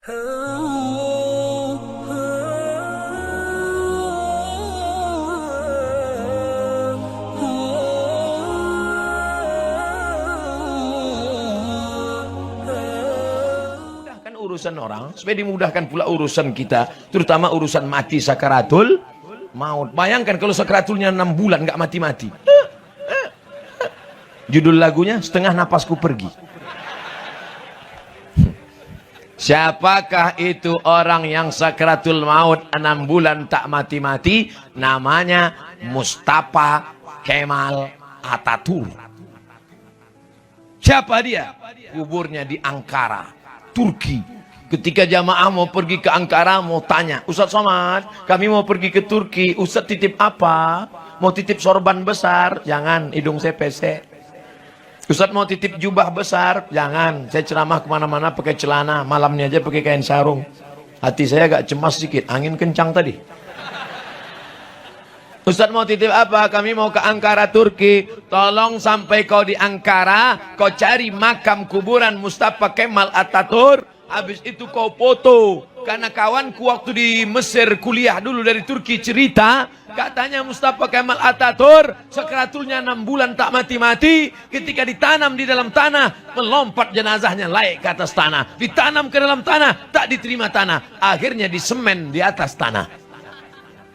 Mudahkan urusan orang supaya dimudahkan pula urusan kita, terutama urusan mati sakaratul maut. Bayangkan kalau sakaratulnya 6 bulan nggak mati-mati. Judul lagunya Setengah Napasku Pergi. Siapakah itu orang yang sakaratul maut 6 bulan tak mati-mati? Namanya Mustafa Kemal Atatürk. Siapa dia? Kuburnya di Ankara, Turki. Ketika jamaah mau pergi ke Ankara, mau tanya, Ustaz Somad, kami mau pergi ke Turki, Ustaz titip apa? Mau titip sorban besar? Jangan, hidung saya pesek. Ustaz mau titip jubah besar? Jangan, saya ceramah kemana-mana pakai celana, malamnya aja pakai kain sarung. Hati saya agak cemas sedikit, angin kencang tadi. Ustaz mau titip apa? Kami mau ke Ankara, Turki. Tolong sampai kau di Ankara, kau cari makam kuburan Mustafa Kemal Atatürk. Habis itu kau foto. Karena kawanku waktu di Mesir kuliah dulu dari Turki cerita, katanya Mustafa Kemal Atatürk sakaratulnya 6 bulan tak mati-mati. Ketika ditanam di dalam tanah, melompat jenazahnya naik ke atas tanah. Ditanam ke dalam tanah, tak diterima tanah. Akhirnya disemen di atas tanah.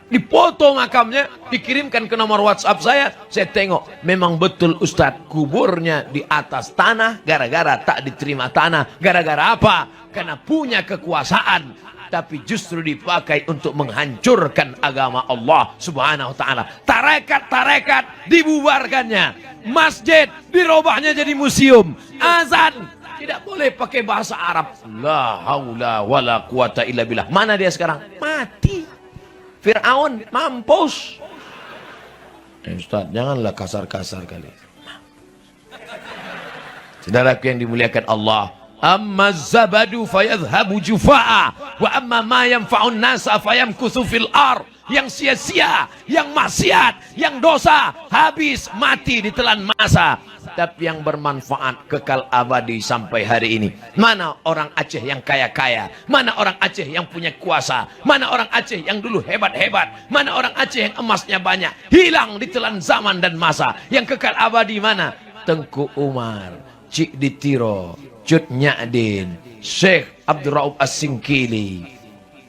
Dipoto makamnya, dikirimkan ke nomor WhatsApp saya tengok, memang betul Ustadz, kuburnya di atas tanah gara-gara tak diterima tanah. Gara-gara apa? Karena punya kekuasaan, tapi justru dipakai untuk menghancurkan agama Allah subhanahu wa ta'ala. Tarekat-tarekat dibubarkannya, masjid dirobahnya jadi museum, azan tidak boleh pakai bahasa Arab. La haula wala quwata illa billah. Mana dia sekarang? Mati. Fir'aun mampus. Ustaz, janganlah kasar-kasar kali. Saudaraku yang dimuliakan Allah, amma zabadu fayadhhabu jufa'a wa amma ma yanfa'un nasa fayamkuthu fil ar. Yang sia-sia, yang maksiat, yang dosa, habis mati ditelan masa. Tapi yang bermanfaat kekal abadi sampai hari ini. Mana orang Aceh yang kaya-kaya? Mana orang Aceh yang punya kuasa? Mana orang Aceh yang dulu hebat-hebat? Mana orang Aceh yang emasnya banyak? Hilang ditelan zaman dan masa. Yang kekal abadi mana? Tengku Umar, Cik Ditiro, Cut Nyadin, Syekh Abdul Rauf As-Singkili,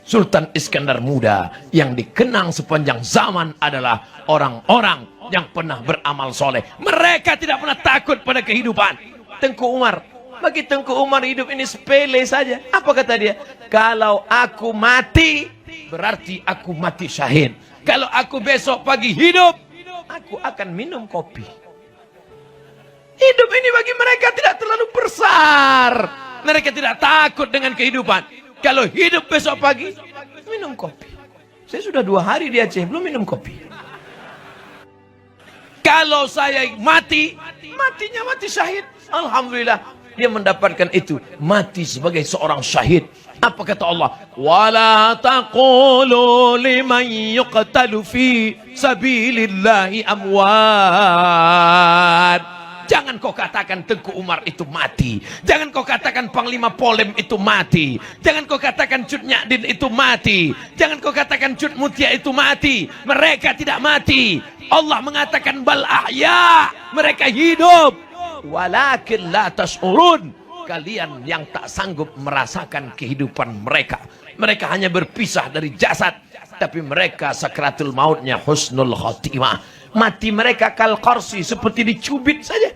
Sultan Iskandar Muda. Yang dikenang sepanjang zaman adalah orang-orang yang pernah beramal soleh. Mereka tidak pernah takut pada kehidupan. Tengku Umar, bagi Tengku Umar hidup ini sepele saja. Apa kata dia? Kalau aku mati, berarti aku mati syahid. Kalau aku besok pagi hidup, aku akan minum kopi. Hidup ini bagi mereka tidak terlalu besar. Mereka tidak takut dengan kehidupan. Kalau hidup besok pagi, minum kopi. Saya sudah 2 hari di Aceh, belum minum kopi. Kalau saya mati, matinya mati syahid. Alhamdulillah, dia mendapatkan itu. Mati sebagai seorang syahid. Apa kata Allah? Wala taqulu liman yuqtalu fi sabilillahi amwat. Jangan kau katakan Tengku Umar itu mati. Jangan kau katakan Panglima Polem itu mati. Jangan kau katakan Cut Nyadin itu mati. Jangan kau katakan Cut Mutia itu mati. Mereka tidak mati. Allah mengatakan bal ahya. Mereka hidup. Walakin la tash'urun. Kalian yang tak sanggup merasakan kehidupan mereka. Mereka hanya berpisah dari jasad. Tapi mereka sakratul mautnya husnul khotimah. Mati mereka kal qarsi, seperti dicubit saja.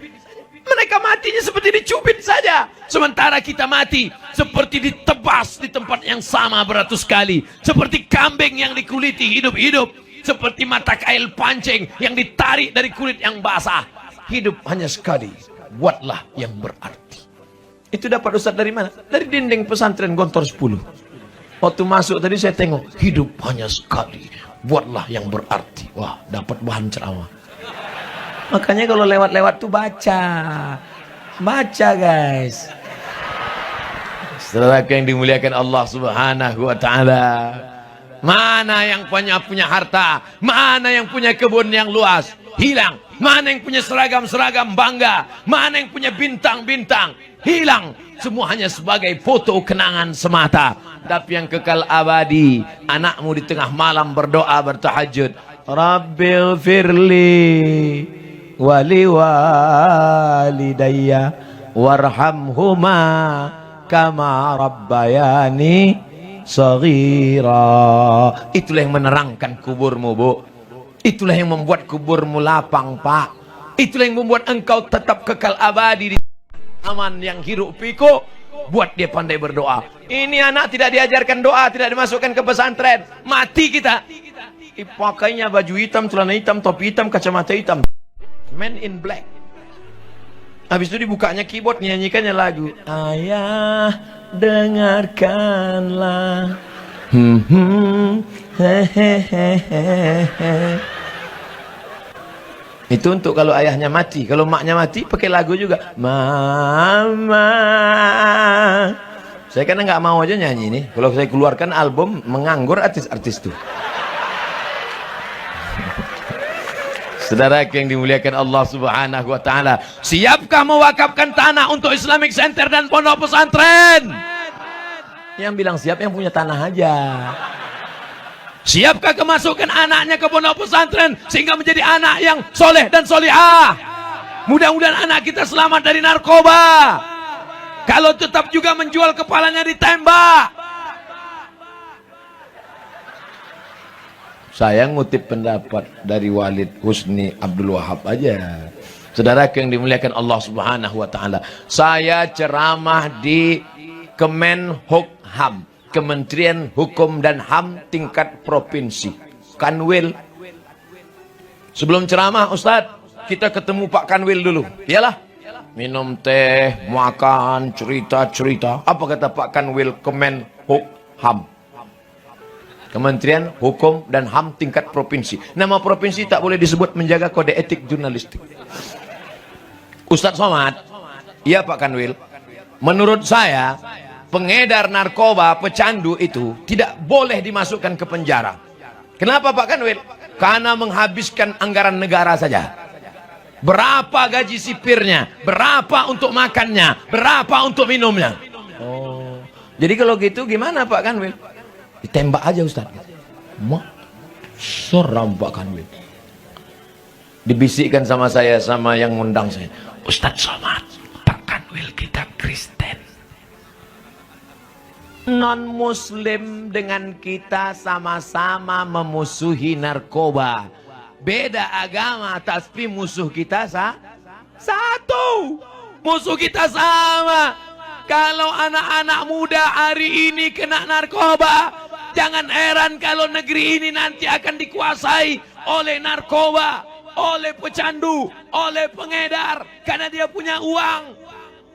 Mereka matinya seperti dicubit saja. Sementara kita mati seperti ditebas di tempat yang sama beratus kali. Seperti kambing yang dikuliti hidup-hidup. Seperti mata kail pancing yang ditarik dari kulit yang basah. Hidup hanya sekali. Buatlah yang berarti. Itu dapat Ustaz dari mana? Dari dinding pesantren Gontor 10. Waktu masuk tadi saya tengok, hidup hanya sekali. Buatlah yang berarti. Wah, dapat bahan ceramah. Makanya kalau lewat-lewat tuh baca. Baca, guys. Setelah yang dimuliakan Allah subhanahu wa ta'ala. Mana yang punya harta? Mana yang punya kebun yang luas? hilang. Mana yang punya seragam-seragam bangga, mana yang punya bintang-bintang, hilang. Semua hanya sebagai foto kenangan semata. Tapi yang kekal abadi, anakmu di tengah malam berdoa bertahajud, Rabbil firli wali walidayya warhamhuma kama rabbayani saghira. Itulah yang menerangkan kuburmu, Bu. Itulah yang membuat kuburmu lapang, Pak. Itulah yang membuat engkau tetap kekal abadi di aman yang hiruk pikuk. Buat dia pandai berdoa. Ini anak tidak diajarkan doa, tidak dimasukkan ke pesantren, mati kita. Pakainya baju hitam, celana hitam, topi hitam, kacamata hitam, Man in Black. Habis itu dibukanya keyboard, nyanyikannya lagu, ayah dengarkanlah, itu untuk kalau ayahnya mati. Kalau maknya mati pakai lagu juga, mama. Saya kan nggak mau aja nyanyi ini. Kalau saya keluarkan album, menganggur artis-artis tuh. Saudara yang dimuliakan Allah Subhanahu wa taala, siapkah mewakafkan tanah untuk Islamic Center dan pondok pesantren? Yang bilang siap yang punya tanah aja. Siapkah kemasukan anaknya ke pondok pesantren sehingga menjadi anak yang soleh dan solihah? Mudah-mudahan anak kita selamat dari narkoba. Kalau tetap juga menjual, kepalanya ditembak. Saya ngutip pendapat dari Walid Husni Abdul Wahab aja. Saudara yang dimuliakan Allah Subhanahu wa taala, saya ceramah di Kemenhukum, Kementerian Hukum dan HAM tingkat provinsi, Kanwil. Sebelum ceramah, Ustadz, kita ketemu Pak Kanwil dulu. Iyalah, minum teh, makan, cerita-cerita. Apa kata Pak Kanwil Kemenhukum? Kementerian Hukum dan HAM tingkat provinsi. Nama provinsi tak boleh disebut, menjaga kode etik jurnalistik. Ustadz Somad, iya Pak Kanwil, menurut saya pengedar narkoba, pecandu itu tidak boleh dimasukkan ke penjara. Kenapa Pak Kanwil? Karena menghabiskan anggaran negara saja. Berapa gaji sipirnya, berapa untuk makannya, berapa untuk minumnya. Oh, jadi kalau gitu gimana Pak Kanwil? Ditembak aja Ustaz. Mak, seram Pak Kanwil. Dibisikkan sama saya, sama yang ngundang saya, Ustaz Somad, Pak Kanwil kita Kristen, non muslim dengan kita sama-sama memusuhi narkoba. Beda agama tapi musuh kita satu. Musuh kita sama. Kalau anak-anak muda hari ini kena narkoba, jangan heran kalau negeri ini nanti akan dikuasai oleh narkoba, oleh pecandu, oleh pengedar, karena dia punya uang.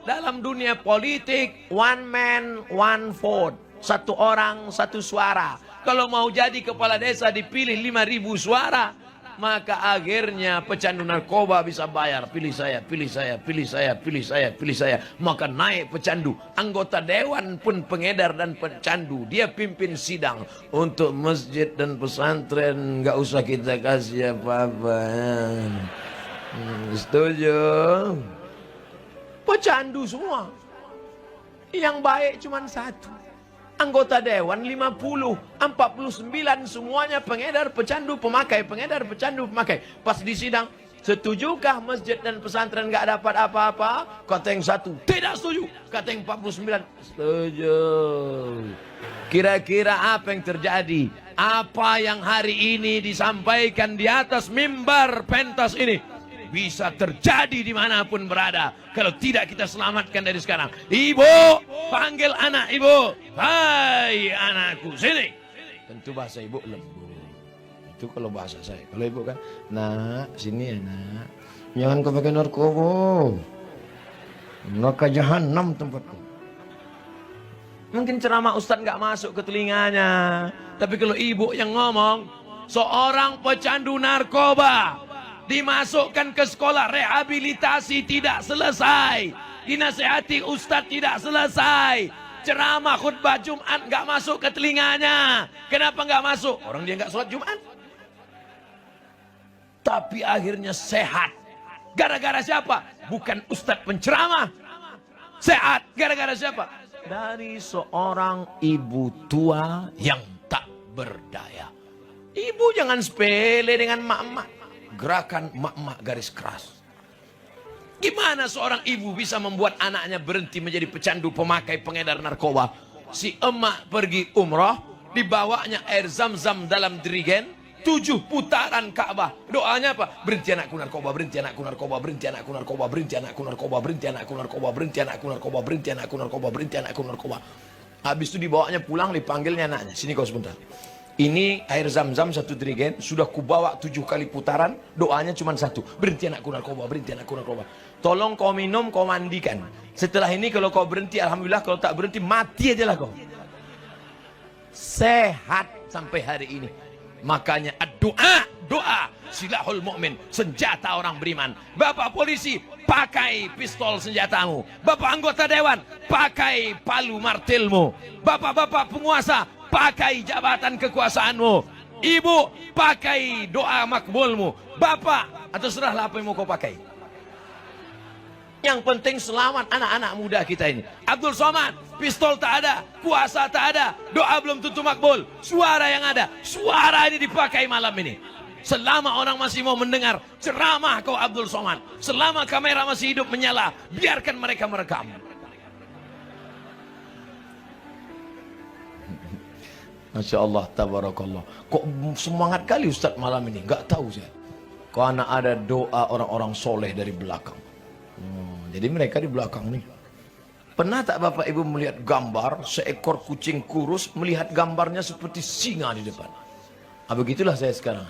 Dalam dunia politik, one man, one vote. Satu orang, satu suara. Kalau mau jadi kepala desa dipilih 5.000 suara, maka akhirnya pecandu narkoba bisa bayar, pilih saya, pilih saya, pilih saya, pilih saya, pilih saya. Maka naik pecandu. Anggota dewan pun pengedar dan pecandu. Dia pimpin sidang. Untuk masjid dan pesantren nggak usah kita kasih apa-apa. Setuju? Pecandu semua. Yang baik cuma satu. Anggota dewan 50, 49 semuanya pengedar, pecandu, pemakai, pengedar, pecandu, pemakai. Pas di sidang, setujukah masjid dan pesantren nggak dapat apa-apa? Kata yang satu, tidak setuju. Kata yang 49, setuju. Kira-kira apa yang terjadi? Apa yang hari ini disampaikan di atas mimbar pentas ini bisa terjadi dimanapun berada. Kalau tidak kita selamatkan dari sekarang. Ibu, panggil anak ibu. Hai anakku, sini. Tentu bahasa ibu lembut. Itu kalau bahasa saya. Kalau ibu kan, nak, sini ya nak. Jangan kau pakai narkoba. Neraka jahanam tempatku. Mungkin ceramah Ustadz nggak masuk ke telinganya. Tapi kalau ibu yang ngomong, seorang pecandu narkoba dimasukkan ke sekolah rehabilitasi tidak selesai, dinasehati Ustadz tidak selesai, ceramah khutbah Jumat nggak masuk ke telinganya. Kenapa nggak masuk? Orang dia nggak sholat Jumat. tapi akhirnya sehat. Gara-gara siapa? Bukan ustadz penceramah. Sehat gara-gara siapa? Dari seorang ibu tua yang tak berdaya. Ibu jangan sepele dengan mak-mak. Gerakan mak-mak garis keras. Gimana seorang ibu bisa membuat anaknya berhenti menjadi pecandu, pemakai, pengedar narkoba? Si emak pergi umrah, dibawanya air zam-zam dalam jerigen, 7 putaran Ka'bah. Doanya apa? Berhenti anakku narkoba, berhenti anakku narkoba, berhenti anakku narkoba, berhenti anakku narkoba, berhenti anakku narkoba, berhenti anakku narkoba, berhenti anakku narkoba, berhenti anakku narkoba. Habis itu dibawanya pulang, dipanggilnya anaknya, sini kau sebentar. Ini air zam-zam 1 jerigen, sudah kubawa 7 kali putaran, doanya cuma 1. Berhenti anakku narkoba, berhenti anakku narkoba. Tolong kau minum, kau mandikan. Setelah ini kalau kau berhenti, alhamdulillah. Kalau tak berhenti, mati aja lah kau. Sehat sampai hari ini. Makanya doa silahul mu'min, senjata orang beriman. Bapak polisi, pakai pistol senjatamu. Bapak anggota dewan, pakai palu martilmu. Bapak-bapak penguasa, pakai jabatan kekuasaanmu. Ibu, pakai doa makbulmu. Bapak, atau serahlah apa yang mau kau pakai. Yang penting selamat anak-anak muda kita ini. Abdul Somad, pistol tak ada, kuasa tak ada, doa belum tentu makbul. Suara yang ada, suara ini dipakai malam ini. Selama orang masih mau mendengar ceramah kau Abdul Somad, selama kamera masih hidup menyala, biarkan mereka merekam. Masya Allah, tabarakallah. Kok semangat kali Ustaz malam ini? Gak tahu saya. Kok anak ada doa orang-orang soleh dari belakang. Jadi mereka di belakang nih. Pernah tak Bapak Ibu melihat gambar seekor kucing kurus melihat gambarnya seperti singa di depan? Begitulah saya sekarang.